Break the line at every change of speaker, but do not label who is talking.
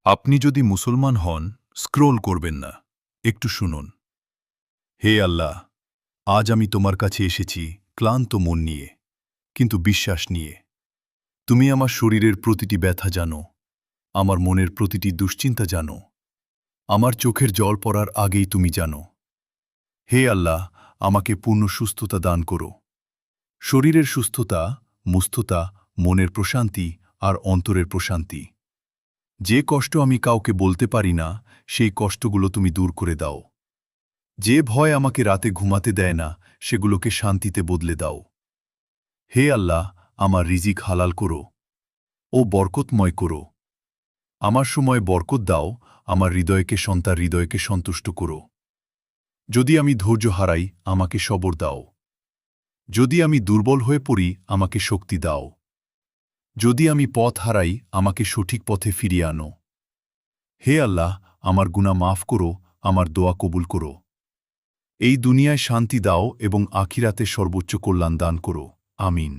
আপনি যদি মুসলমান হন, স্ক্রোল করবেন না, একটু শুনুন। হে আল্লাহ, আজ আমি তোমার কাছে এসেছি ক্লান্ত মন নিয়ে, কিন্তু বিশ্বাস নিয়ে। তুমি আমার শরীরের প্রতিটি ব্যথা জানো, আমার মনের প্রতিটি দুশ্চিন্তা জানো, আমার চোখের জল পড়ার আগেই তুমি জানো। হে আল্লাহ, আমাকে পূর্ণ সুস্থতা দান করো। শরীরের সুস্থতা, মুস্থতা, মনের প্রশান্তি আর অন্তরের প্রশান্তি। যে কষ্ট আমি কাউকে বলতে পারি না, সেই কষ্টগুলো তুমি দূর করে দাও। যে ভয় আমাকে রাতে ঘুমাতে দেয় না, সেগুলোকে শান্তিতে বদলে দাও। হে আল্লাহ, আমার রিজিক হালাল করো ও বরকতময় করো। আমার সময় বরকত দাও, আমার হৃদয়কে সন্তুষ্ট করো। যদি আমি ধৈর্য হারাই, আমাকে সবর দাও। যদি আমি দুর্বল হয়ে পড়ি, আমাকে শক্তি দাও। যদি আমি পথ হারাই, আমাকে সঠিক পথে ফিরিয়ে আনো। হে আল্লাহ, আমার গুনাহ মাফ করো, আমার দোয়া কবুল করো। এই দুনিয়ায় শান্তি দাও এবং আখিরাতে সর্বোচ্চ কল্যাণ দান করো। আমিন।